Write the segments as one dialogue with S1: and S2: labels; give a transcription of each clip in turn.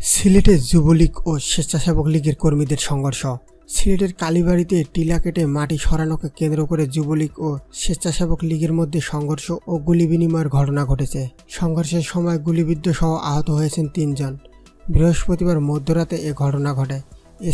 S1: সিলেটে যুবলীগ ও স্বেচ্ছাসেবক লীগের কর্মীদের সংঘর্ষ। সিলেটের কালীবাড়িতে টিলা কেটে মাটি সরানোকে কেন্দ্র করে যুবলীগ ও স্বেচ্ছাসেবক লীগের মধ্যে সংঘর্ষ ও গুলি বিনিময়ের ঘটনা ঘটেছে। সংঘর্ষের সময় গুলিবিদ্ধ সহ আহত হয়েছেন ৩ জন। বৃহস্পতিবার মধ্যরাতে এ ঘটনা ঘটে।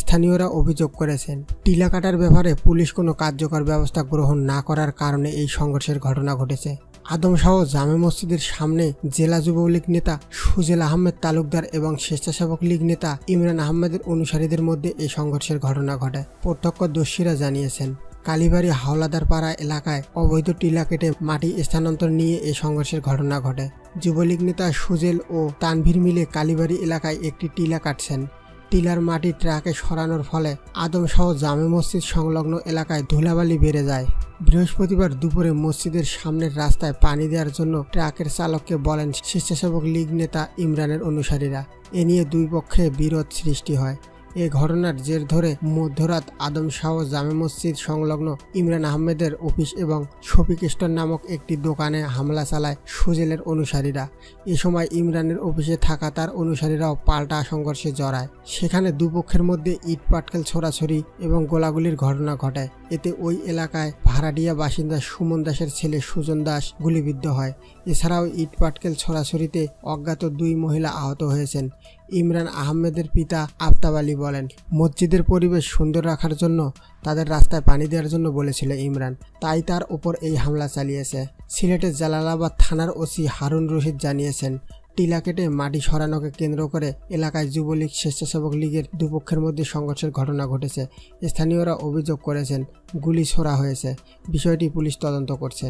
S1: স্থানীয়রা অভিযোগ করেছেন, টিলা কাটার ব্যাপারে পুলিশ কোনো কার্যকর ব্যবস্থা গ্রহণ না করার কারণে এই সংঘর্ষের ঘটনা ঘটেছে। আদমশাহ জামে মসজিদের সামনে জেলা যুবলীগ নেতা সুজেল আহমেদ তালুকদার এবং স্বেচ্ছাসেবক লীগ নেতা ইমরান আহমেদের অনুসারীদের মধ্যে এই সংঘর্ষের ঘটনা ঘটে। প্রত্যক্ষদর্শীরা জানিয়েছেন, কালীবাড়ি হাওলাদার পাড়া এলাকায় অবৈধ টিলা কেটে মাটি স্থানান্তর নিয়ে এই সংঘর্ষের ঘটনা ঘটে। যুবলীগ নেতা সুজেল ও তানভীর মিলে কালীবাড়ি এলাকায় একটি টিলা কাটছেন। টিলার মাটি ট্রাকে সরানোর ফলে আদমশাহ জামে মসজিদ সংলগ্ন এলাকায় ধুলাবালি বেড়ে যায়। বৃহস্পতিবার দুপুরে মসজিদের সামনের রাস্তায় পানি দেওয়ার জন্য ট্রাকের চালককে বলেন স্বেচ্ছাসেবক লীগ নেতা ইমরানের অনুসারীরা। এ নিয়ে দুই পক্ষে বিরোধ সৃষ্টি হয়। এ ঘটনার জের ধরে মধ্যরাত আদমশাহ জামে মসজিদ সংলগ্ন ইমরান আহমেদের অফিস এবং শফিক স্টোর নামক একটি দোকানে হামলা চালায় সুজেলের অনুসারীরা। এ সময় ইমরানের অফিসে থাকা তার অনুসারীরাও পাল্টা সংঘর্ষে জড়ায়। সেখানে দুপক্ষের মধ্যে ইট পাটকেল ছোড়াছড়ি এবং গোলাগুলির ঘটনা ঘটে। এতে ওই এলাকায় ভাড়াটিয়া বাসিন্দা সুমন দাসের ছেলে সুজন দাস গুলিবিদ্ধ হয়। এছাড়াও ইট পাটকেল ছড়াছড়িতে অজ্ঞাত 2 মহিলা আহত হয়েছেন। ইমরান আহমেদের পিতা আফতাব আলী বলেন, মসজিদের পরিবেশ সুন্দর রাখার জন্য তাদের রাস্তায় পানি দেওয়ার জন্য বলেছিল ইমরান, তাই তার উপর এই হামলা চালিয়েছে। সিলেটের জালালাবাদ থানার ওসি হারুন রশিদ জানিয়েছেন, টিলা কেটে মাটি সরানোকে কেন্দ্র করে এলাকায় যুবলীগ স্বেচ্ছাসেবক লীগের দুপক্ষের মধ্যে সংঘর্ষের ঘটনা ঘটেছে। স্থানীয়রা অভিযোগ করেছেন, গুলি ছোড়া হয়েছে। বিষয়টি পুলিশ তদন্ত করছে।